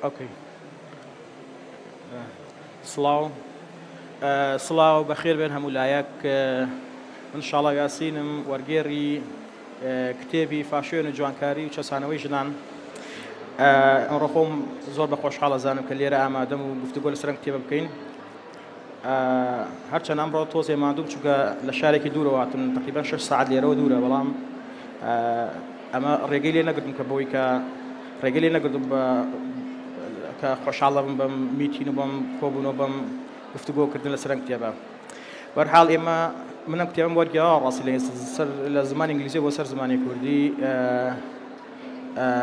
اوكي. سلاو. سلاو بخير بين همولايك. ان شاء الله ياسين ورجيري كتابي فاشيون جوانكاري وشسانوي جنان نروحهم زور بخوش حالة زانم كليرة أما دم وقفتقول سرنج كتاب بكين هرچند امر توزیع ماندوم چون لشارکی دوره واتن تقریبا 6 ساعت لیره و دوره بلام اما رجلی نقدم كبوي رجلی نقدم كخوشحالة بم ميتين وبم كوبون وبم گفتگو کردن لسرنگ كتابه برحال اما من كتابم ورجع راسي لزمان انجليزي وسر زماني كردي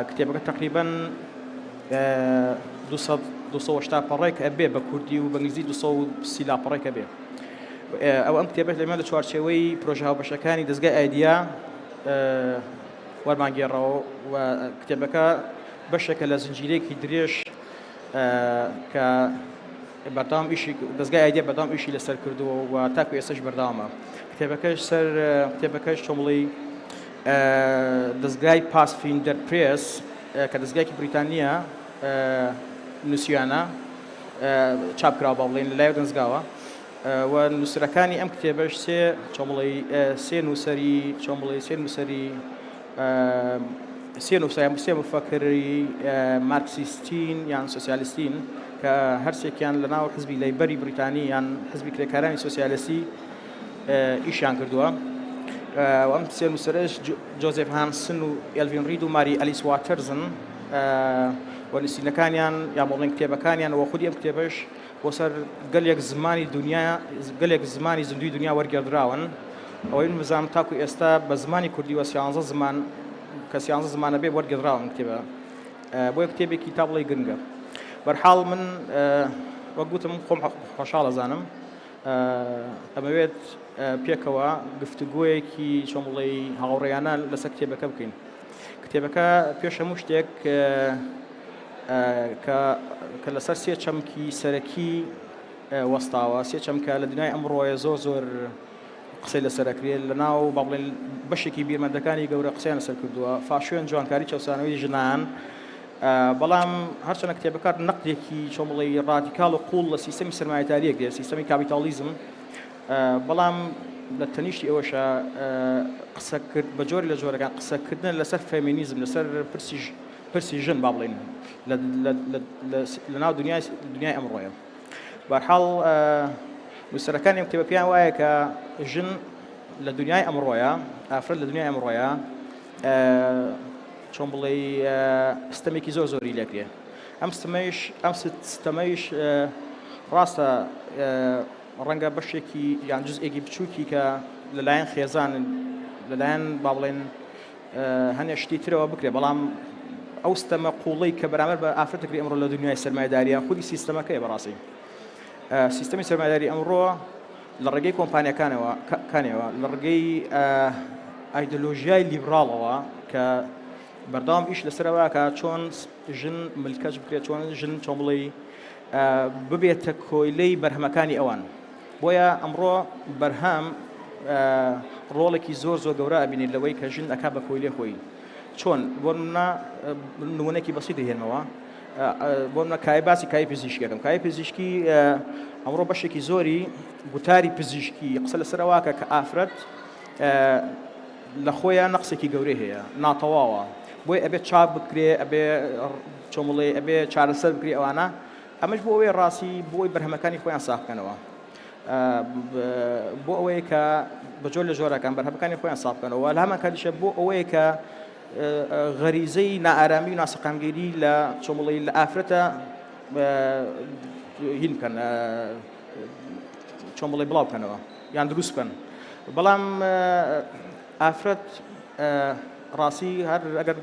كتابك تقريبا 280 بريك أبي بكردي وبإنجليزي 230 بريك أبي أو أم كتابات لما تشارشوي بروجها بشكاني دزجا أيديا ورمان جرّا وكتابك بشكل زنجيري كدريش ك بردام إشي دزجا أيديا بردام إشي لسر كردو وتاكو يسج بردامه كتابك شمولي دزجاي باس فيندر بريس كدزجاي بريطانيا نسيانا چاپ کرا باڵین لە لای دەنجگاوە و نووسەرەکانی ئەم کتێبەش سێ مفەکری مارکسیستین یان سۆسیالیستین کە هەرسێکیان لەناو حزبی لەیبەری بریتانی یان حزبی کرێکارانی سۆسیالیستی ئیشیان کردووە و ئەم سێ نووسەرەش جۆزێف هانسن و ئێلڤین ڕید و ماری ئەلیس واترزن ونسينكانيان يا مولين كتابكانيان وخدي أم كتابش وصار قال يك زماني دنيا قال يك زماني زندوي دنيا ورجع دراون وين مزام تاكو استا بزماني كردي وسيانز زمان كسيانز زمان أبي ورجع دراون كتابه بو كتابي كتاب لي جنجا برحال من وقلت مقوم خشالة زانم أمويت بيكوا قفتقوي كي شمولي هاوريانا لسكتابك بكين كتابك بيش مشتك كلسر سيا چمكي سركي وسطاوا سيا چمكا لدنيا امرو زور قصي لسركري لناو بابل بشكي بير مدكاني غور قصيان سركدوا فاشون جوانكاري چوسانوي جنان بلام هرچن كتابكار نقديكي شمولي راديكال وقول سيستم سرمایه‌داری دي سيستم كابيتاليزم بلام لتنيشتي اوشا قسكر بجوري لجوري كان قسكرنا لسر فيمينيزم لسر برسيجن بابلين لنا دنيا أمروية برحال مستركان يكتب فيها وايك جن لدنيا أمروية أفرد لدنيا أمروية شون بلي استميكي زوري لكريه أم استميش راسا رنجا بشكي يعني جزء بتشوكي ك للاين خيزان للاين بابلين هنشتي ترى وبكرة بلام أو استمع قولي كبرامر بأفرتك لأمر الدنيا السرمایه‌داری خودی سیستم که براسي سیستم السرمایه‌داری أمره لرجع كومبانيا كانوا لرجع أيديولوژيا ليبرالوا كبردام إيش لسروا كشون جن ملكش بكرة شون جن شمولي ببيت كويلي برهم كاني أوان بويا أمره برهم رولك زور جوراء بين اللوي كجن أكاب كويلي خوي چون بونا نمونه کی بسيطه هنوا بونا كاي باسي كاي فيزيشكي كم كاي فيزيشكي امرو بشكي زوري غوتاري فيزيشكي قصل سرواك كافرت لخويا نقصكي غوريه ناطواوا بوي ابي تشاب بكري ابي چوملي ابي چارسل بكري وانا امش بوي راسي بوي برهمكاني خويا صاح كانوا بوي ك بجول جورا كان برهمكاني خويا صاح كانوا ولا ما كان شبو بوي ك غريزي نارامي وناسقامجيري لا شمولي لأفرتا يمكن شمولي بلاو كانوا يعني دروس كان بلام أفرت راسي هر أجر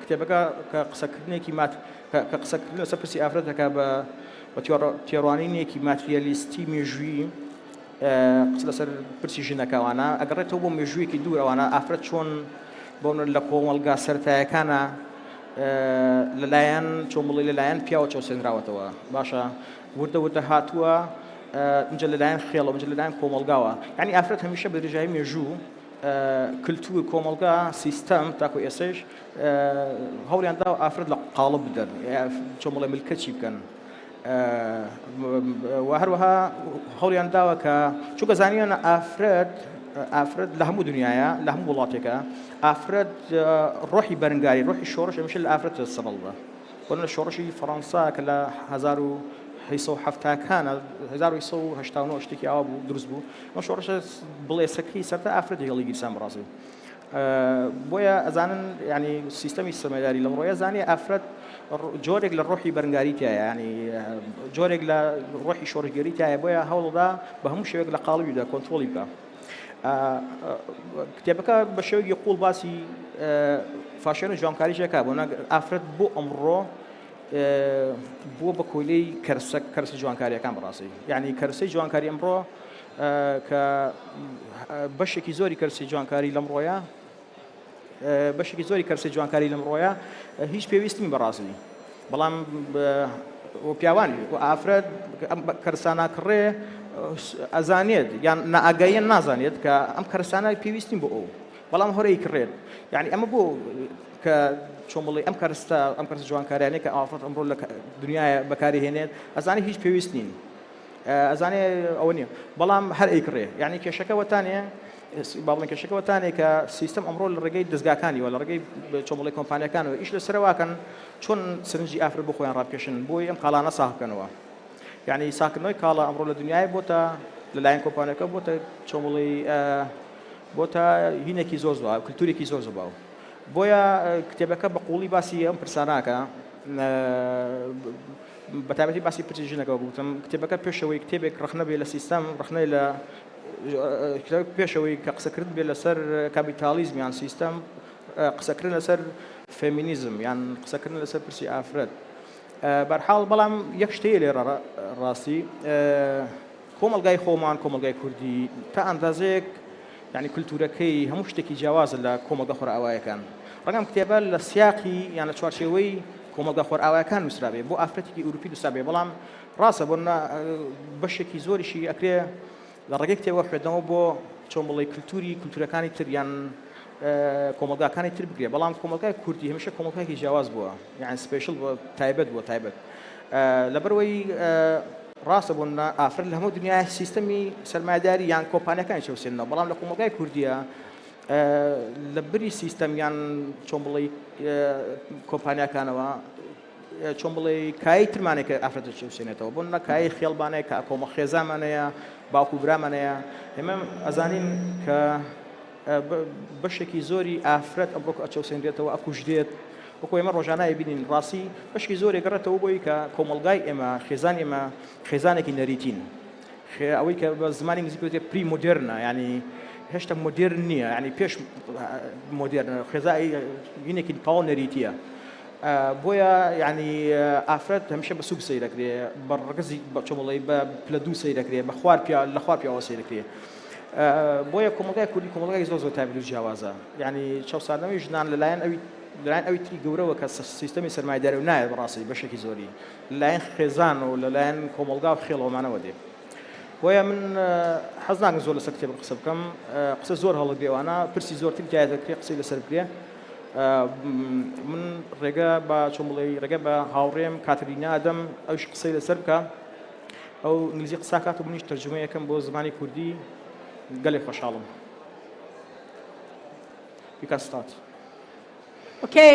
كتابك كقصكرني كيمات كقصكرني سبسي أفرت كاب وتيروانيني كماترياليستي ميجوي قصد سر برسيجنا كوانا أجرته بوم ميجوي كدور وانا أفرت شون بون لقوم القاسرة كان للاين شمولي للاين بياو تشوسين راوتوا باشا ورد هاتوا مجل للاين خيال ومجل للاين قوم القاوة يعني أفرت هميشة بالرجاي ميجو کلتور کۆمەڵگا سیستەم تاکو ئێسش هەوڵیان دا ئافرەت لە قاڵب بدەن چۆن بڵێ ملکەچی بکەن و هەروەها هەوڵیان داوە کە چونکە زانیان ئافرەت لە هەموو دنیاە لە هەموو وڵاتێکە ئافرەت ڕۆحی بەرنگاری ڕۆحی شۆڕش هەمیشە لە ئافرەت سەبەڵە بۆ لە شۆڕشی فەڕەنسا کە لە 1970کانە 1970 شتێکی ئاوا بوو دروست بوو ئەم شۆڕشە بڵێسەکەی سەرتا ئافرەتی هێڵی گیرسان بەڕاستی بۆیە ئەزانن ینی سیستەمی سەرمایه‌داری لەم ڕۆیە زانێ ئافرەت جۆرێک لە ڕۆحی بەرنگاری تایە ینی جۆرێک لە ڕۆحی شۆڕگەری تایە بۆیە هەوڵدا بە هەموو شێوێک لە قاڵبیدا کۆنتترۆلی بکە کتێبەکە بە شێوەیەکی قوڵ باسی فاشێن و جوانکاریشەکە بۆ ئافرەت بۆ ئەمڕۆ بۆ بە کۆلەی کەرسی جوانکاریەکان بەڕاستی یعنی کەرسی جوانکاری ئەمڕۆ کە بەشێکی زۆری کەرسی جوانکاری لەم ڕۆیە بەشێکی زۆری کەرسی جوانکاری لەم ڕۆیە هیچ پێویستی بەڕاستی بەڵام پیاوانی و ئافرەت کەرسانە کڕێ ئەزانێت یان نائگاییان نازانێت کە ئەم کەرسانە پێویستین بۆ ئەو بەڵام هەرەی کڕێت یعنی ئەمە بۆ کە چۆن بڵێ ئەم کەرس جوانکاریانەیە کە ئافرەت ئەمڕۆ لە دنیای بەکاری هێنێت ئەزانێت هیچ پێویست نین ئەزانێ ئەوە نییە بەڵام هەر ئەیکڕێ یعنی کێشەکەوەتانێ با بڵێن کێشەکەوەتانێ کە سیستەم ئەمڕۆ لە ڕێگەی دەستگاکانیوە لە ڕێگەی چۆن بڵێ کۆمپانیەکانەوە ئیش لەسەرواکەن چۆن سرنجی ئافرەت بۆ خۆیان ڕابکێشن بۆی ئەم کاڵانە ساکەنەوە یعنی ساکردنەوەی کاڵە ئەمڕۆ لە دنیای بۆتە لەلایەن کۆمپانیەکە بۆتە چۆن بڵێ بۆتە هینێکی زۆر زۆر کلتورێکی زۆر زۆر باو بۆیە کتێبەکە بە قوڵی باسی ئەم پرساناکە بەتابەتی باسی پرسیژنەکە بوتم کتێبەکە پێشەوەی کتێبێک ڕخنە بێ لە سیستەم ڕخنەی لە پێشەوەی کە قسەکرد بێت لەسەر کاپیتالیزم یان سیستەم قسەکردن لەسەر فێمینیزم یان قسەکردن لەسەر پرسی ئافرەت بەرحاڵ بەڵام یەک شتەیە لێرە ڕاستی کۆمەڵگای خۆمان کۆمەڵگای کوردی تا ئەندازەیەک یعنی کولتورەکەی هەموو شتێکی جیاوازە لە کۆمەڵگە خۆرئاوایەکان ڕەنگەم کتێبە لە سیاقی یان لە چوارچێوەی کۆمەڵگە خۆرئاوایەکان نووسرابێ بۆ ئافرەتێکی ئوروپی نووسرابێ بەڵام ڕاستە بۆ بەشێکی زۆریشی ئەکرێ لە ڕێگەی کتێبە خوێندنەوە بۆ چۆن بڵێ کولتورەکانی تر یان کۆمەڵگاکانی تر بگرێ بەڵام کۆمەڵگای کوردی هەمیشە کۆمەڵگایەکی جیاواز بووە یان سپێشل بۆ تایبەت لەبەرەوەی ڕاستە بۆ ئافرەت لە هەموو دنیای سیستەمی سەرمایه‌داری یان کۆمپانیەکانی چەوسێنەوە بەڵام لە کۆمەڵگای کوردیە لە بری سیستەم یان چۆن بڵێ کۆمپانیەکانەوە چۆن بڵێ کایی ترمانێکە ئافرەتە چەوسێنێتەوە بۆ کایی خێڵبانەیە کە کۆمە خێزانمانەیە باوکو برامانەیە ئێمە ئەزانین کە بەشێکی زۆری ئافرەت ئەمڕۆ ئەچەوسێنرێتەوە ئەکوژدێت وەکو ئێمە ڕۆژانای بینین ڕاستی بەشکی زۆرێک گەڕێتەوە بۆی کە کۆمەڵگای ئێمە خێزان ئێمە خێزانێکی نەریتین ئەوەی کە بە زمانی نزیکەوتێ پری مۆدێرنە ینی هێشتا مۆدێرن نییە ینی پێش مۆدێرن خێزایی ینێکی تەواو نەریتیە بۆیە ینی ئافرەت هەمیشە بە سوک سەیرەکرێ بە ڕگەزی چۆن بڵێ بە پلە دوو سەیرەکرێ لە خوار پیاوە سەیرەکرێ بۆیە کۆمەڵگای کوردی کۆمەڵگای زۆر زۆر تایبەت و جیاوازە یعنی چاوساردنەوەی ژنان لەلایەن ئەوی تری گەورەوە کە سیستەمی سەرمایه‌داری و نایە بەڕاستی بەشێکی زۆری لەلایەن خێزان و لەلایەن کۆمەڵگا و خێڵەوەمانەوە دێ بۆیە من حەز ناکەم زۆر لەسەر کتێب قسە بکەم قسە زۆر هەڵەگرێوانە پرسی زۆرتر تایە دەکرێت قسەی لەسەر بکرێ من ڕێگە بە چۆن بڵێ ڕێگە بە هاوڕێم کاترینا دەم ئەوش قسەی لەسەر بکە ئەو ئینگلیزی قسا کات و منیش تەرجمەیەکەم بۆ زمانی کوردی گەلێک خۆشحاڵم. You can start. Okay,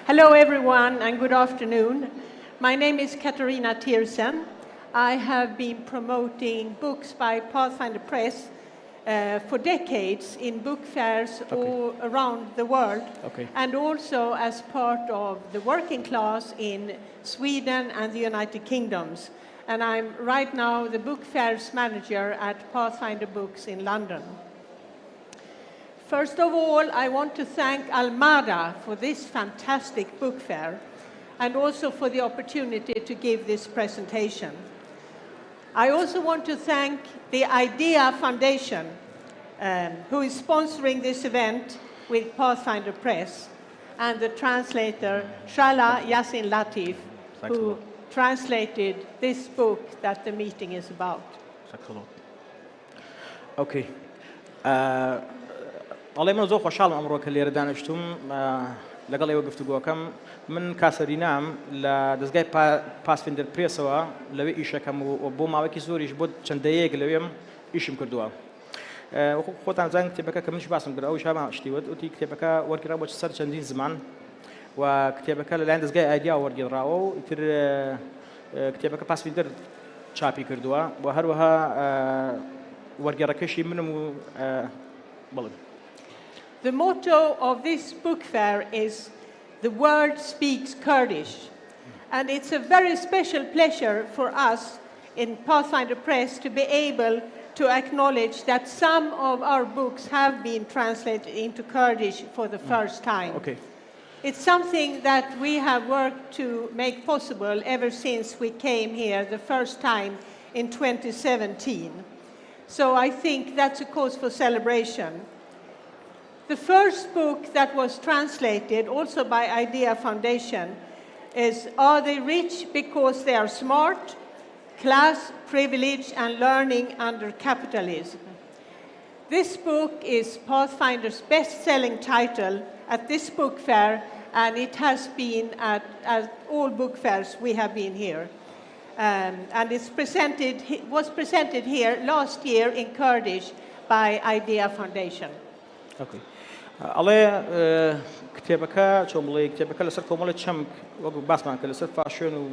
hello everyone and good afternoon. My name is Catharina Tirsén. I have been promoting books by Pathfinder Press for decades in book fairs all around the world, and also as part of the working class in Sweden and the United Kingdoms. And I'm right now the book fairs manager at Pathfinder Books in London. First of all, I want to thank Almada for this fantastic book fair and also for the opportunity to give this presentation. I also want to thank the IDEA Foundation, who is sponsoring this event with Pathfinder Press, and the translator Shallaw, Yassin, Latif, who translated this book that the meeting is about. Thanks a lot. Okay. ئەڵێ من زۆر خۆشحاڵم ئەمڕۆ کە لێرە دانیشتوم لەگەڵ ئێوە گفتوگۆکەم من کاسەرینام لە دەستگای پاسفیندر پرێسەوە لەوێ ئیشەکەم و بۆ ماوەیەکی زۆریش بۆ چەندەیەک لەوێم ئیشم کردووە خۆتان زان کتێبەکە کە منش باسم کرد ئەوش هەمان شتیوت وتی کتێبەکە وەرگرا بۆ سەر چەندین زمان و کتێبەکە لەلایەن دەستگای ئایدیا وەرگێڕاوە و ئیتر کتێبەکە پاسفیندر چاپی کردووە و هەروەها وەرگێڕەکەشی منم و بڵێ. The motto of this book fair is "The world speaks Kurdish," and it's a very special pleasure for us in Pathfinder Press to be able to acknowledge that some of our books have been translated into Kurdish for the first time. Okay. It's something that we have worked to make possible ever since we came here the first time in 2017. So I think that's a cause for celebration. The first book that was translated, also by Idea Foundation, is Are They Rich Because They Are Smart? Class, Privilege and Learning Under Capitalism. This book is Pathfinder's best-selling title at this book fair, and it has been at all book fairs we have been here. And was presented here last year in Kurdish by Idea Foundation. Okay. ئەڵێ کتێبەکە چۆن بڵێ کتێبەکە لەسەر کۆمەڵە چەمک وەکو باسمان کرد لەسەر فاشێن و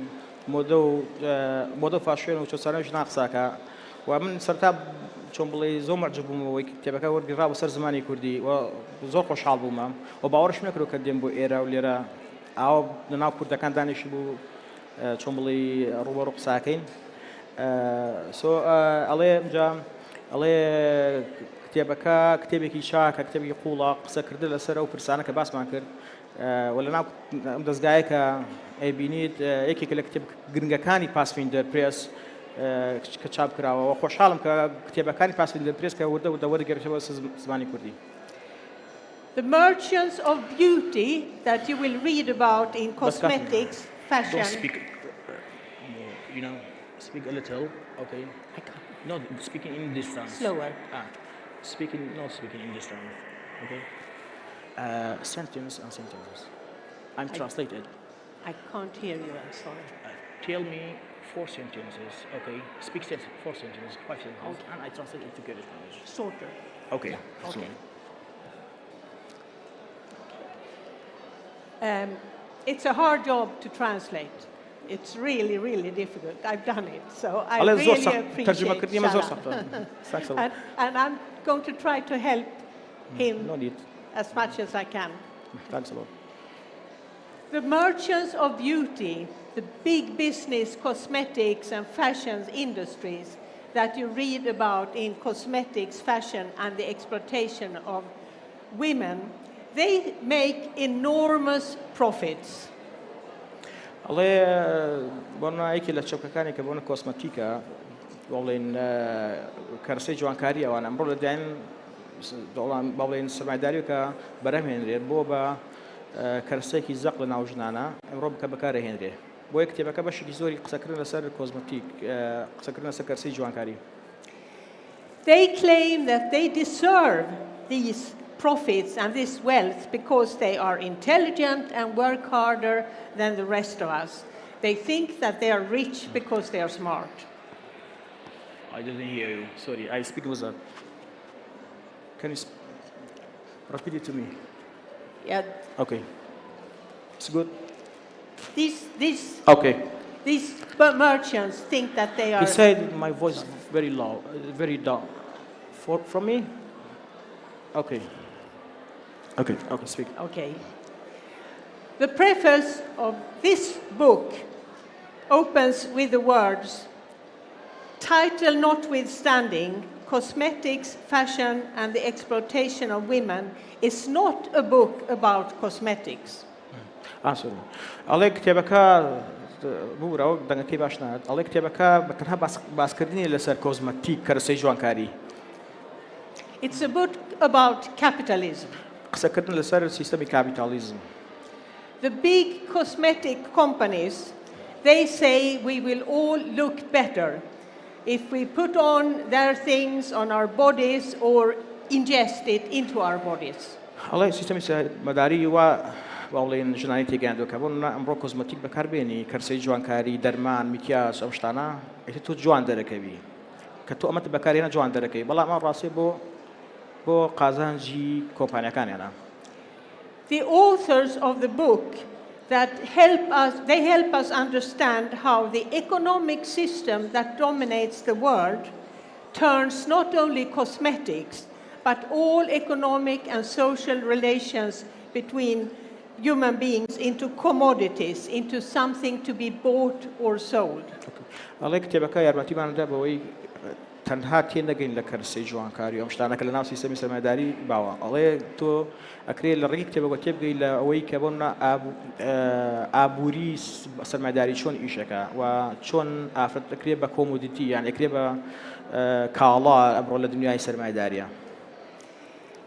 مۆدە و فاشێن و چۆسانەوەش ناقساکە و من سەرتا چۆن بڵێ زۆر مەعجب بوومەوەی کتێبەکە وەرگێڕا بە سەر زمانی کوردی و زۆر خۆشحاڵ بوومە و باوەڕش نەکرد کە دێم بۆ ئێرە و لێرە ئاوا لەناو کوردەکان دانیشی بوو چۆن بڵێ ڕوبەڕوو قساکەین ئەڵێ ئەڵێ کتێبەکە کتێبێکی چاکە کتێبێکی قوڵە قسەکردن لەسەر ئەو پرسانە کە باسمان کرد و لەناو ئەم دەستگایە کە ئەیبینیت یەکێکە لە کتێب گرنگەکانی پاسفیندر پرێس کە چاپ کراوە و خۆشحاڵم کە کتێبەکانی پاسفیندر پرێس کە وردە وەرگێڕیتەوە زمانی کوردی. The merchants of beauty that you will read about in cosmetics, fashion. Don't speak, speak a little, okay? I can't. No, speaking in distance. Slower. Not speaking in distance, okay? Sentence and sentences. I'm translated. I can't hear you, I'm sorry. Tell me 4 sentences, okay? Speak 4 sentences, 5 sentences, okay. And I translate it to Kurdish language. Shorter. Okay. Yeah, okay. It's a hard job to translate. It's really, really difficult. I've done it, so I really appreciate Shallaw. And I'm going to try to help him as much as I can. Thanks a lot. The merchants of beauty, the big business, cosmetics and fashion industries that you read about in cosmetics, fashion and the exploitation of women, they make enormous profits. ئەڵێ بۆنە یەکی لە چەپەکانی کە بۆنە کۆسمەتیکە بڵێن کەرسەی جوانکاری ئەوان ئەمڕۆ لەدایان باڵێن سەرمایه‌داری کە بەرەمهێنرێت بۆ بە کەرسەیەکی زەق لە ناو ژنانە ئەمڕۆ بکە بەکارهێنرێ بۆ یە کتێبەکە بەشێکی زۆری قسەکردن لەسەر کۆسمەتیک قسەکردن لەسەر کەرسەی جوانکاری. They claim that they deserve these profits and this wealth because they are intelligent and work harder than the rest of us. They think that they are rich because they are smart. I didn't hear you. Sorry, I speak with that. Can you repeat it to me? Yeah. Okay. It's good. Okay. These merchants think that they are. He said my voice is very low, very down. From me? Okay. Okay, speak. Okay. The preface of this book opens with the words, title notwithstanding, cosmetics, fashion and the exploitation of women is not a book about cosmetics. Sorry. ئەڵێ کتێبەکە بوورەوە دەنگەکەی باش نات ئەڵێ کتێبەکە بەتەنها باسکردنی لەسەر کۆسمەتیک کەرسەی جوانکاری. It's a book about capitalism. قسەکردن لەسەر سیستەمی کاپیتالیزم. The big cosmetic companies, they say we will all look better if we put on their things on our bodies or ingest it into our bodies. الله سیستمی مداری و باولین جنایی تیگاندو که بون امروز کosmetik بکاربینی کرسی جوانکاری درمان میکیاج امشتانا ایت تو جوان درکبی که تو امت بکارینا جوان درکبی بالا ما راسي بو قازانجی کمپانیا کانینا. The authors of the book that help us understand how the economic system that dominates the world turns not only cosmetics, but all economic and social relations between human beings into commodities, into something to be bought or sold. الله كتابك يا ربتي ما ندبا وي تنها تينجين لكرسي جوان كاريو مش تانا كلنا في سيستم سرمایداری باوا الله تو أكري لرقي كتابك وتبقى إلى وي كبرنا أبوري سرمایداری شون إيشكا وشون أفرد أكري بكوموديتي يعني أكري كالا أبرو الدنيا سرمایدارية.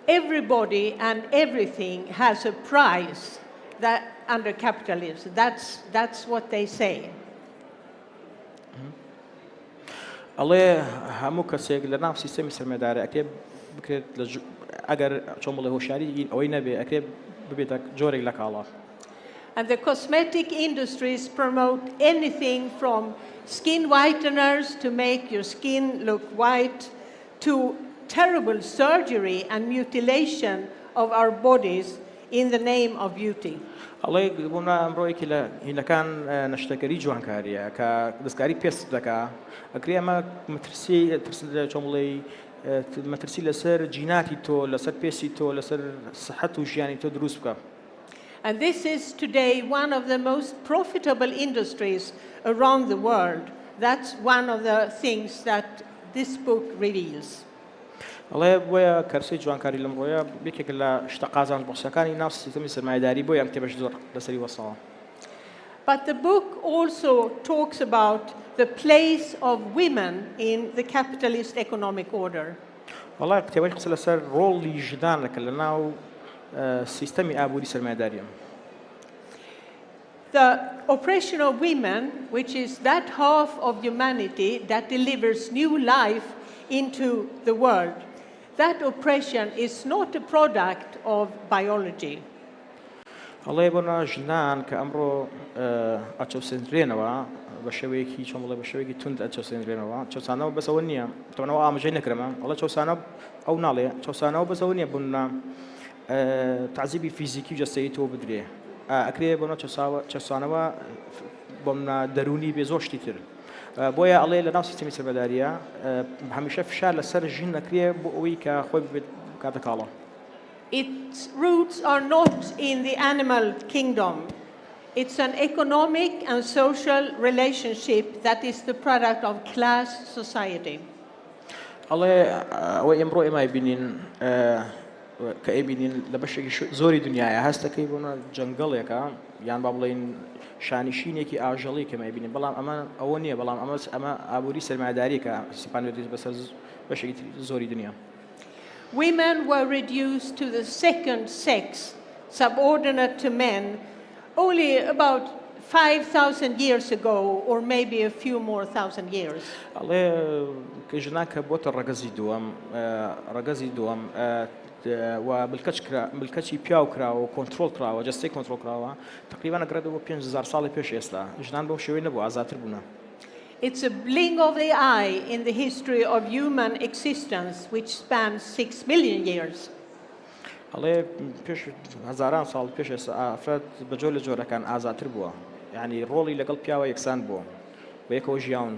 Everybody and everything has a price that under capitalism. That's what they say. الله همو كسيق لنا في سيستم سرمایداری أكيد بكرة أجر شامل هو شاري أو ينبي أكيد ببيتك جوري لك الله. And the cosmetic industries promote anything from skin whiteners to make your skin look white to terrible surgery and mutilation of our bodies in the name of beauty. الله يقولنا أمروي كلا هنا كان نشتكي جوان كاريا كدسكاري بيس دكا أكريا ما مترسي شاملي مترسي لسر جيناتي تو لسر بيسي تو لسر صحته جياني تو دروس بكا. And this is today one of the most profitable industries around the world. That's one of the things that this book reveals. الله بويا كرسي جوان كاري لمرويا بيك كلا اشتقازان بوسكاني نفس سيستم سرمایداری بويا مكتبش زور لسري وصلا. But the book also talks about the place of women in the capitalist economic order. والله كتبش قصة لسر رول لي جدان لكلنا سيستم أبوري سرمایداری. The oppression of women, which is that half of humanity that delivers new life into the world, that oppression is not a product of biology. الله يبونا جنان كأمره أتشوسين رينوا بشويكي شو ملا بشويكي تند أتشوسين رينوا أتشوسانو بس أونيا طبعا هو عم جينا كرما الله أتشوسانو أو نالي أتشوسانو بس أونيا بونا تعذيبي فيزيكي جسيتو بدري أكري بونا أتشوسانو بونا دروني بزوج تيتر بويا الله لنا سيستم سرمایداری همیشه فشار لسر جن أكري بوی که خوب کاتکالا. Its roots are not in the animal kingdom. It's an economic and social relationship that is the product of class society. الله ويمرو ما يبينين كأبينين لبشة زوري دنيا هستا كيبونا جنجل يكا يعني بابلين شانشيني كي أجلي كما يبينين بلام أما أونية بلام أما أبوري سرمایداری كا سبحانه بس بشة زوري دنيا. Women were reduced to the second sex, subordinate to men, only about 5,000 years ago, or maybe a few more thousand years. الله كجنا كبوت رجزي دوام وبالكتش بياو كراو كنترول كراو جستي كنترول كراو تقريبا قرده بينج زار صالة بيش يسلا جنان بوشوي نبو عزاتر بنا. It's a blink of the eye in the history of human existence, which spans 6 million years. الله بيش هزاران صال بيش يسلا أفراد بجول جورا كان عزاتر بوا يعني رولي لقل بياو يكسان بوا ويكو جياون.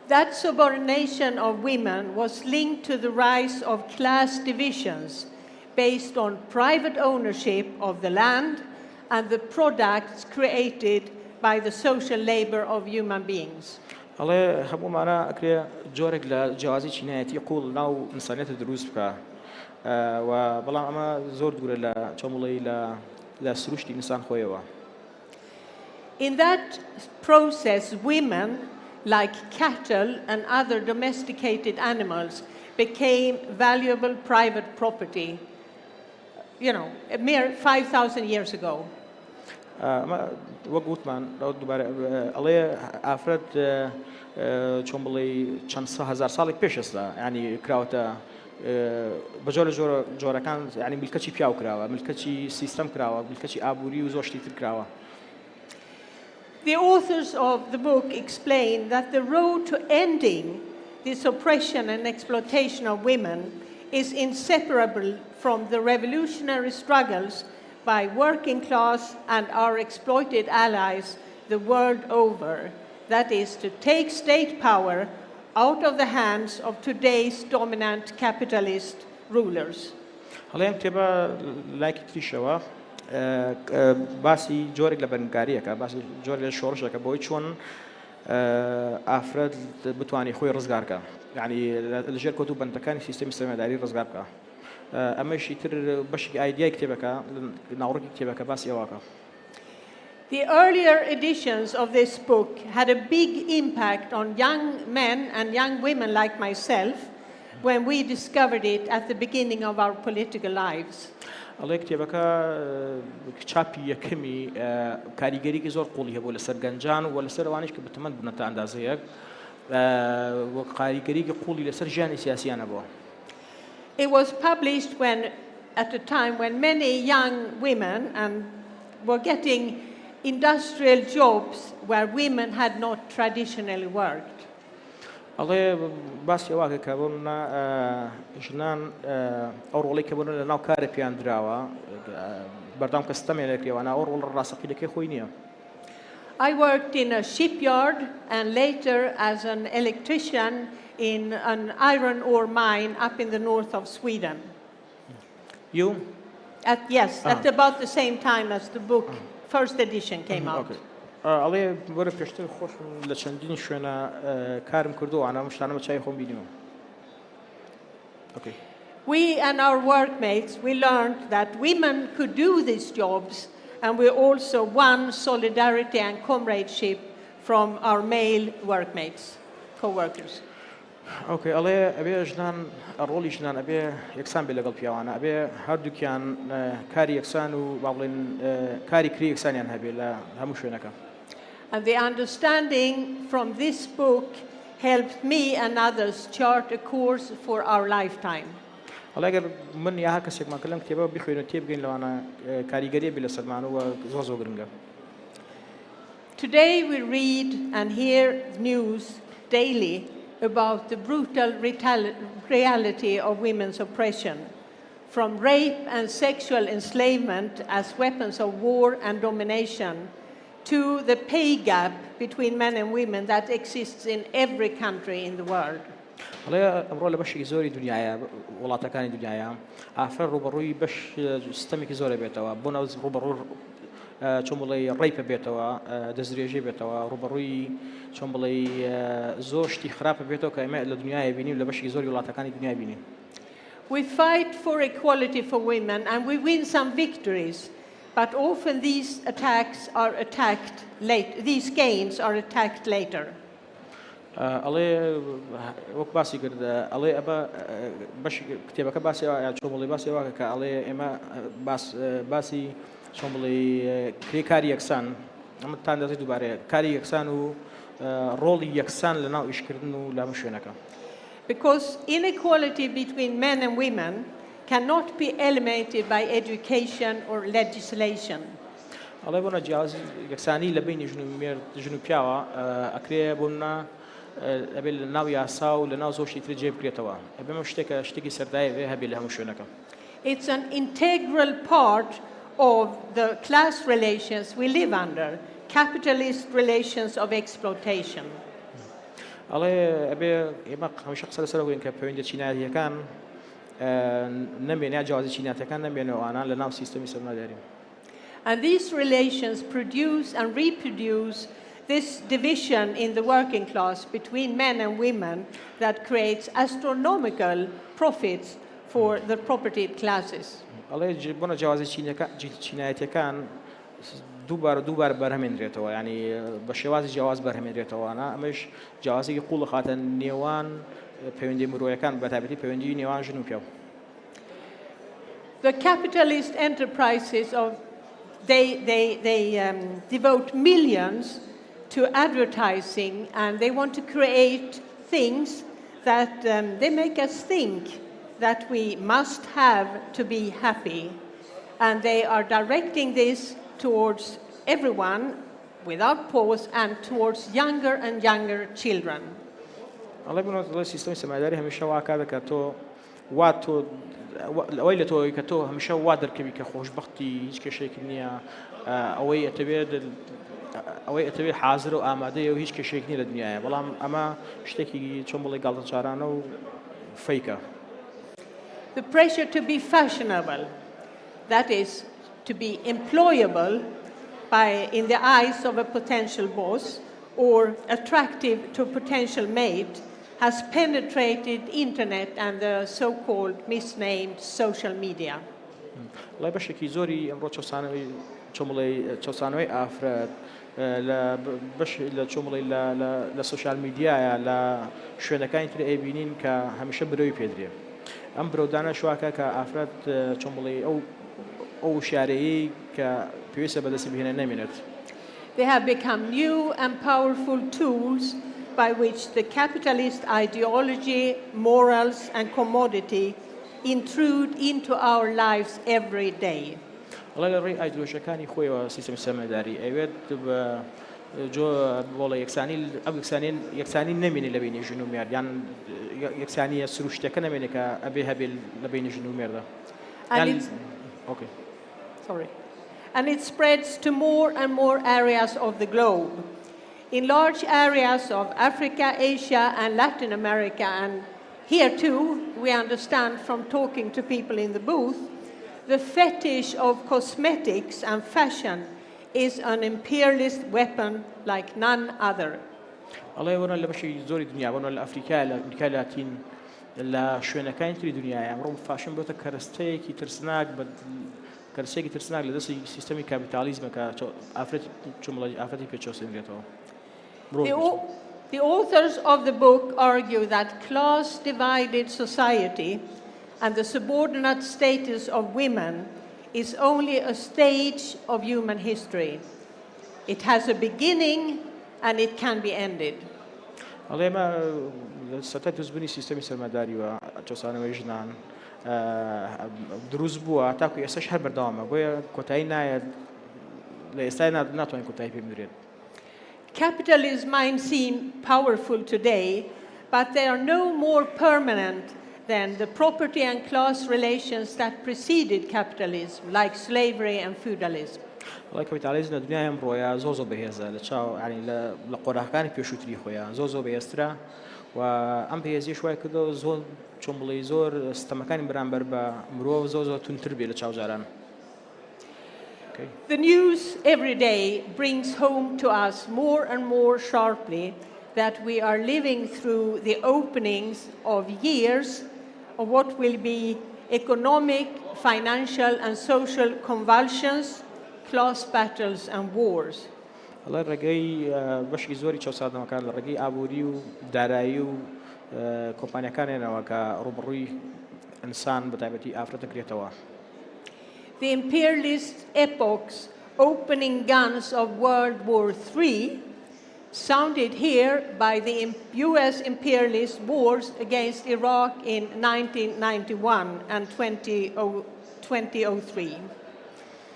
That subordination of women was linked to the rise of class divisions based on private ownership of the land and the products created by the social labor of human beings. الله هبو معنا أكري جورك لجوازي شنايتي يقول ناو إنسانية الدروس بكا وبلا أما زور تقول لا شامولي لا سروش دي إنسان خويوا. In that process, women, like cattle and other domesticated animals, became valuable private property, a mere 5,000 years ago. ما وقوت من دوباره الله أفراد شامولي 5,000 سال پیش است يعني كراوتا بەجۆرە جۆرەکان یعنی ملکەچی پیاو کراوە ملکەچی سیستەم کراوە ملکەچی ئابووری و زۆر شتی تر کراوە. The authors of the book explain that the road to ending this oppression and exploitation of women is inseparable from the revolutionary struggles by working class and our exploited allies the world over. That is to take state power out of the hands of today's dominant capitalist rulers. هەڵێم کتێبە لایکی تریشەوە باسی جۆرێک لە بەرگریەکە باسی جۆر لە شۆڕشەکە بۆی چۆن ئافرەت بتوانێت خۆی ڕزگارکە یعنی لەژێر کۆت و بەندەکانی سیستەمی سەرمایه‌داری ڕزگار بکە. ئەمەشی تر بەشێکی ئایدیای کتێبەکە ناوڕێکی کتێبەکە باسی ئەوەکە. The earlier editions of this book had a big impact on young men and young women like myself when we discovered it at the beginning of our political lives. ئەڵێ کتێبەکە چاپی یەکەمی کاریگەریکی زۆر قوڵی هەبوو لەسەر گەنجان و لەسەر ئەوانش کە بتەمەند بوونە تا ئەندازەیەک وەک کاریگەریکی قوڵی لەسەر ژیانی سیاسییانە بووە. It was published at a time when many young women were getting industrial jobs where women had not traditionally worked. ئەڵێ باسی ئەوواکە کە بۆ ژنان ئەو ڕۆڵی کە بوون لە ناو کارە پێیان دراوە بەردەوام کە ستەمێنێکەوەنا ئەو ڕۆڵ ڕاستەقینەکەی خۆی نییە. I worked in a shipyard and later as an electrician in an iron ore mine up in the north of Sweden. You? At about the same time as the book first edition came out. ئەڵێ وەرە پێشتر خۆشم لە چەندین شوێنە کارم کردو ئەنە شتانەمە چای خۆم بینیوە. We and our workmates, we learned that women could do these jobs and we also won solidarity and comradeship from our male workmates, co-workers. ئۆکێ ئەڵێ ئەبێ ژنان ڕۆڵی ژنان ئەبێ یەکسان بێ لەگەڵ پیاوانە ئەبێ هەردووکیان کاری یەکسان و باڵێن کاری کری یەکسانیان هەبێ لە هەموو شوێنەکە. And the understanding from this book helped me and others chart a course for our lifetime. ئەڵێ ئەگەر من یا هەر کەسێکمان کە لەم کتێبە بخوێن و تێبگەین لەوانە کاریگەریە بێ لەسەرمانەوە زۆر گرنگە. Today we read and hear news daily about the brutal reality of women's oppression, from rape and sexual enslavement as weapons of war and domination, to the pay gap between men and women that exists in every country in the world. ئەڵێ ئەمڕۆ لە بەشێکی زۆری دنیاە وڵاتەکانی دنیاە ئافرەت ڕوبەڕووی بەش سیستەمێکی زۆرە بێتەوە بۆ ناو ڕوبەڕوو چۆن بڵێ ڕێیپە بێتەوە دەستدرێژێ بێتەوە ڕوبەڕووی چۆن بڵێ زۆر شتی خراپە بێتەوە کە ئێمە لە دنیای بینیم لە بەشی زۆری وڵاتەکانی دنیای بینیم. We fight for equality for women and we win some victories, but often these gains are attacked later. ئەڵێ وەک باسی کردە ئەڵێ ئەبە بەشی کتێبەکە باسی چۆن بڵێ باسی واکە کە ئەڵێ ئێمە باسی چۆن بڵێ کرێکاری یەکسان ئەمە تا ئەندازەی دووبارەیە کاری یەکسان و ڕۆڵی یەکسان لە ناو ئیشکردن و لە هەموو شوێنەکە. Because inequality between men and women cannot be eliminated by education or legislation. ئەڵێ بۆنە جیاوازی یەکسانی لە بینی ژن و پیاوە ئەکرێ بۆنە ئەبێ لە ناو یاسا و لە ناو زۆر شتی تر جێ بکرێتەوە ئەبێمە شتێکی سەردایە هەبێ لە هەموو شوێنەکە. It's an integral part of the class relations we live under, capitalist relations of exploitation. ئەڵێ ئەبێ ئێمە هەمیشە قسە لەسەرەوەین کە پەیوەندی چینایەتیەکان نەمێنیا جیاوازی چینایەتەکان نەمێنەوەوانە لە ناو سیستەمی سەرمایه‌داری. And these relations produce and reproduce this division in the working class between men and women that creates astronomical profits for the property classes. ئەڵێ بۆنە جیاوازی چینایەتیەکان دووبار بەرهەمێنرێتەوە ینی بە شێوازی جیاواز بەرهەمێنرێتەوەوانە ئەمەش جیاوازێکی قوڵ خاتە نێوان پەیوەندی مرۆیەکان بە تایبەتی پەیوەندی نێوان ژن و پیاو. The capitalist enterprises they devote millions to advertising and they want to create things that they make us think that we must have to be happy, and they are directing this towards everyone without pause and towards younger and younger children. الله يبارك الله سيستم السماء همیشه واقع دکتو واتو الأوائل تو كتو همیشه وادر کمی که خوشبختی هیچ کشی کنیا أوای اتباع حاضر و آماده و هیچ کشی کنی لدنیاه والله أما شتکی چون بلی غلط چارانه و فیکه. The pressure to be fashionable, that is, to be employable in the eyes of a potential boss or attractive to a potential mate, has penetrated internet and the so-called misnamed social media. الله بشكي زوري أمر تشوسانوي أفراد لا بش إلا تشوملي لا للسوشيال ميديا لا شو أنا كاين تري أبينين كهمشة بروي بيدري أم برودانا شو كأفراد تشوملي أو شارعي كبيوسة بدأ بهنا نمينت. They have become new and powerful tools by which the capitalist ideology, morals and commodity intrude into our lives every day. الله الرأي أيديولوجيا كان يخوي وسيستم السماداري أيوة جو والله يكساني نمين لبين الجنومير يعني يكساني السروش تكنا منك أبيها لبين الجنومير ده. يعني okay. Sorry. And it spreads to more and more areas of the globe. In large areas of Africa, Asia and Latin America, and here too, we understand from talking to people in the booth, the fetish of cosmetics and fashion is an imperialist weapon like none other. الله يورنا اللي بشي زوري الدنيا ورنا الأفريقيا لاتين لا شو أنا كاين تري دنيا يعني روم فاشن بوتا كرستيكي ترسناك بد كرستيكي ترسناك لدرس سيستمي كابيتاليزم كأفريقيا شمولي أفريقيا بيتشوس إنجلترا. The authors of the book argue that class-divided society and the subordinate status of women is only a stage of human history. It has a beginning and it can be ended. الله ما ستاتوس بني سيستم السرمداري وجوسانه وجنان دروز بوا تاكو يسشهر بردوامه بويا كوتاينا ليستاينا ناتوين كوتاي بمدريد. Capitalism might seem powerful today, but they are no more permanent than the property and class relations that preceded capitalism, like slavery and feudalism. الله كابيتاليزم الدنيا يمرويا زوزو بهذا لتشاو يعني لقراه كان بيشو تريخويا زوزو بيسترا وأم بهذه شوية كده زول شمولي زور استمكان برامبر بمرو زوزو تنتربي لتشاو جاران. The news every day brings home to us more and more sharply that we are living through the openings of years of what will be economic, financial and social convulsions, class battles and wars. الله الرجاي باش يزوري شو صار مكان الرجاي أبوريو درايو كومبانيا كاننا وكروبروي إنسان بتاعتي أفريقيا كريتوا. The imperialist epoch's opening guns of World War III sounded here by the US imperialist wars against Iraq in 1991 and 2003.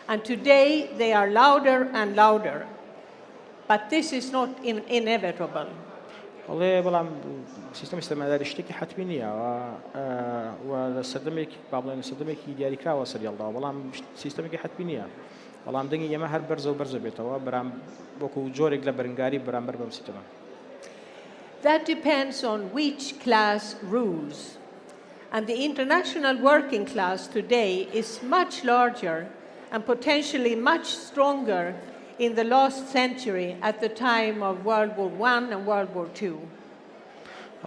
And today they are louder and louder. But this is not inevitable. والله بلام سيستم استمرار اشتكي حتمينية وصدمك بعضنا صدمك يدياري كلا وصل يلا بلام سيستمك حتمينية بلام دنيا ما هر برزو بيتوا برام بكو جورك لبرنجاري برام بربم سيتنا. That depends on which class rules. And the international working class today is much larger and potentially much stronger in the last century at the time of World War I and World War II.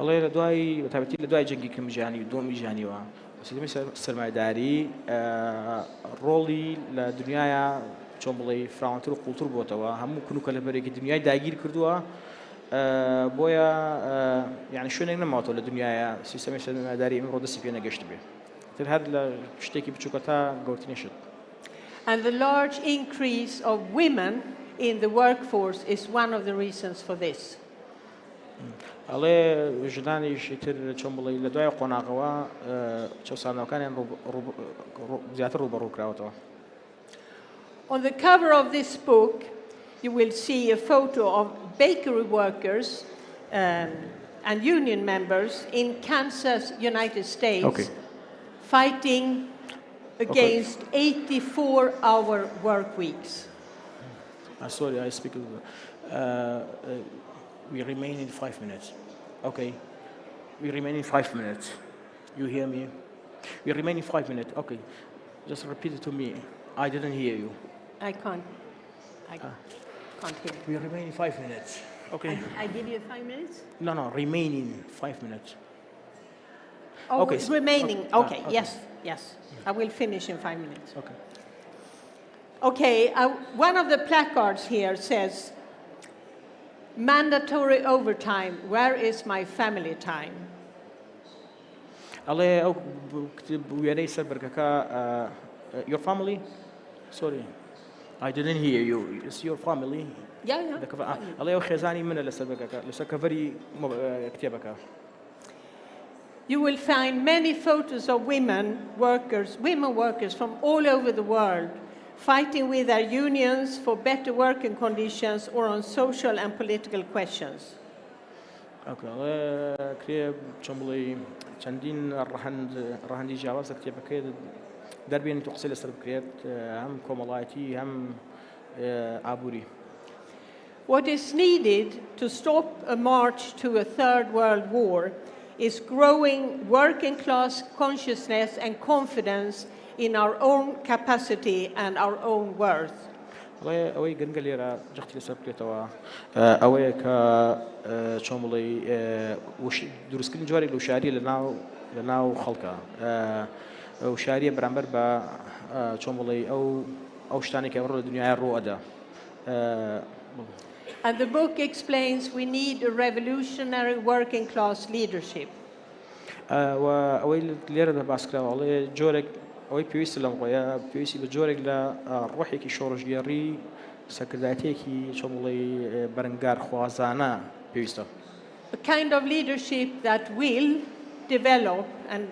الله يردواي وتابتي لدواي جنگي كم جاني ودوم جاني وا سيدمي سرمایداری رولي لدنيا چومبلي فرانتر وقلتر بوتوا هم كنو كلا بريك الدنيا داگير كردوا بويا يعني شو نحن ما طول الدنيا سيستم سرمایداری امروز دست بينا گشت بيه تر هذا شتيكي بچوكتا قوتنيشت. And the large increase of women in the workforce is one of the reasons for this. الله ژنانی شتر چۆن بڵێ لە دوای قۆناغەوە چەسانەوەکانیان زیاتر ڕوبەڕوو کراوەتەوە. On the cover of this book, you will see a photo of bakery workers and union members in Kansas, United States, fighting against 84-hour work weeks. Sorry, I speak. We remain in 5 minutes. Okay. We remain in 5 minutes. You hear me? We remain in 5 minutes. Okay. Just repeat it to me. I didn't hear you. I can't hear. We remain in 5 minutes. Okay. I give you 5 minutes? No, remaining 5 minutes. Oh, okay. Remaining. Okay. Yes. I will finish in 5 minutes. Okay. Okay, one of the placards here says, mandatory overtime, where is my family time? Your family? Sorry, I didn't hear you. It's your family? Yeah. You will find many photos of women workers from all over the world fighting with their unions for better working conditions or on social and political questions. What is needed to stop a march to a third world war is growing working class consciousness and confidence in our own capacity and our own worth. أوي جنجليرا جختي لسبكتوا أوي كا شاملي وش درس كل جواري لو شاري لناو خلقة وشاري برامبر با شاملي أو شتاني كبروا الدنيا الرؤدة. And the book explains we need a revolutionary working class leadership. وأوي ليرا باسكلا والله جورك أوي بيويس لمغويا بيويسي بجورك لا روحي كي شورج جري سكرتاتي كي شغلي برنجار خوازانا بيويستا. A kind of leadership that will develop and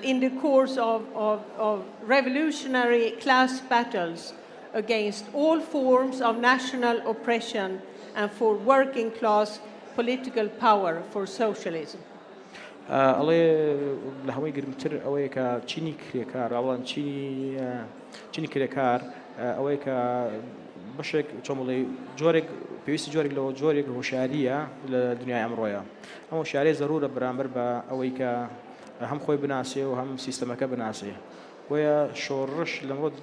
in the course of revolutionary class battles against all forms of national oppression and for working class political power for socialism. الله لهوي قرمتر أويك تشيني كريكار أولاً تشيني كريكار أويك بشك شاملي جورك بيوسي جورك لو جورك هوشارية للدنيا أمرويا هم هوشارية ضرورة برامبر با أويك هم خوي بناسي وهم سيستمك بناسي ويا شورش لمرود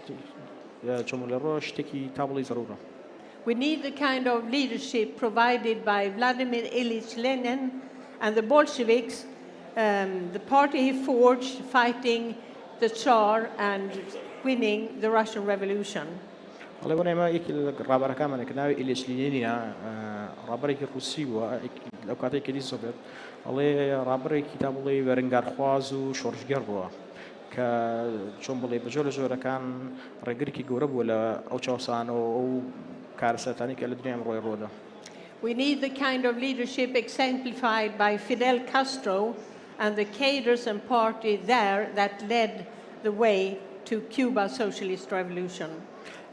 شاملي روش تكي تابلي ضرورة. We need the kind of leadership provided by Vladimir Ilyich Lenin and the Bolsheviks, the party he forged fighting the Tsar and winning the Russian Revolution. الله يبارك ما يكل رابر كمان كناوي إليش لينيا رابر يكل روسيا لو كاتي كلي صبر الله رابر كتاب الله برنجار خوازو شورش جربوا كشون بلي بجول جورا كان رجري كي جورب ولا أو شوسان أو كارثة تاني كالدنيا مروي رودا. We need the kind of leadership exemplified by Fidel Castro and the cadres and party there that led the way to Cuba's socialist revolution.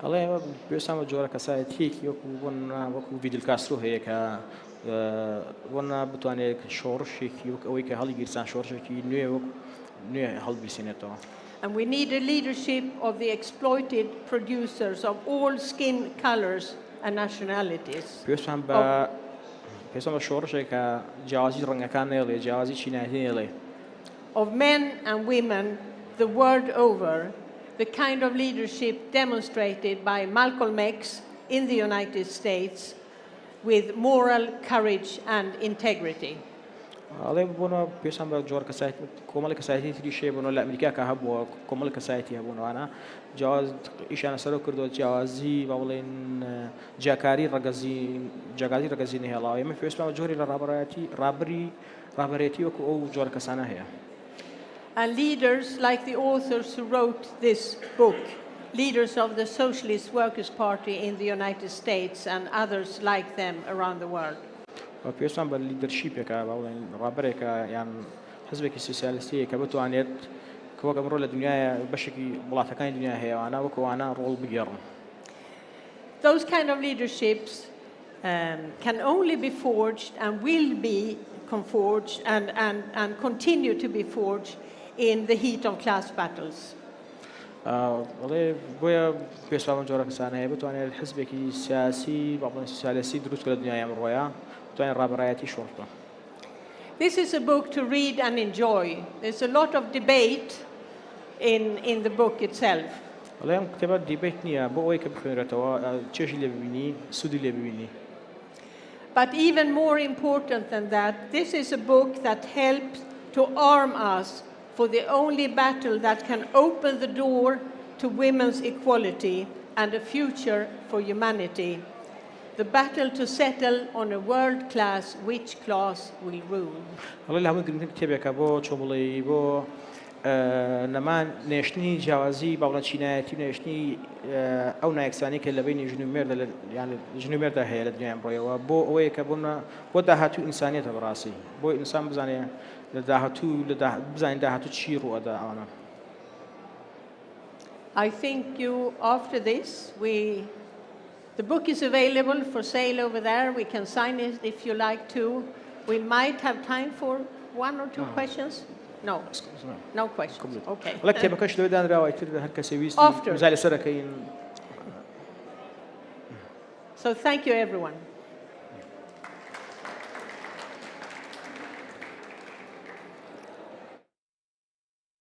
الله بيسمى جورا كسائتيك وكو فيدل كاسترو هيك وانا بتواني شورشك يوك أويك هالي جيرسان شورشك نيو هال بيسينتو. And we need a leadership of the exploited producers of all skin colors and nationalities. بيسمى شورشك جوازي رنجكانيلي جوازي شيناتينيلي. Of men and women the world over, the kind of leadership demonstrated by Malcolm X in the United States with moral courage and integrity. الله بونا بيسمى جور كسائت كمال كسائتي تري شيء بونا الأمريكا كهبوا كمال كسائتي هبونا أنا جواز إيش أنا سلوك كردو جوازي بقولين جاكاري رجازي نهلا يوم في اسمه جوري رابريتي أو جور كسانة هي. And leaders like the authors who wrote this book, leaders of the Socialist Workers' Party in the United States and others like them around the world. پێویستمان بە لیدەرشیپێکە باڵێن ڕابەرێکە یان حزبێکی سوسیالیستیە کە بتوانێت کە وەک ئەمڕۆ لە دنیاە بەشێکی وڵاتەکانی دنیا هەیەوانە وەکەوانە ڕۆڵ بگێڕن. Those kind of leaderships can only be forged and will be forged and continue to be forged in the heat of class battles. وڵێ بۆیە پێشواوە جۆرە کەسانە هەیە بتوانێت حزبێکی سیاسی باڵێن سوسیالیستی دروست لە دنیای ئەمڕۆیە بتوانێت ڕابەرایەتی شۆڕ بکە. This is a book to read and enjoy. There's a lot of debate in the book itself. وڵێ ئەم کتێبە دیبیت نییە بۆ ئەوەی کە بخوێنرێتەوە چێژی لێ ببینی سوودی لێ ببینی. But even more important than that, this is a book that helps to arm us for the only battle that can open the door to women's equality and a future for humanity. The battle to settle on a world class which class will rule. وڵێ لە هەموو گرنگترین کتێبێکە بۆ چۆمڵی بۆ نەمان نێشتنی جیاوازی باوڵەن چینایەتی نێشتنی ئەو نایەکسانی کە لە بینی ژن و مێردە یان ژن و مێردە هەیە لە دنیای ئەمڕۆیەوە بۆ ئەوەیە کە بۆ داهاتوو ئینسانیەتە بەڕاستی بۆ ئینسان بزانێت لە داهاتوو بزانین داهاتوو چی ڕوئەدا ئەوانە. I think you, after this, the book is available for sale over there. We can sign it if you like to. We might have time for one or two questions. No. No questions. Okay. وڵێ کتێبەکەش لەوێ دانراوە ئیتر هەر کەسێ ویستی مزای لەسەر دەکەین. So thank you everyone.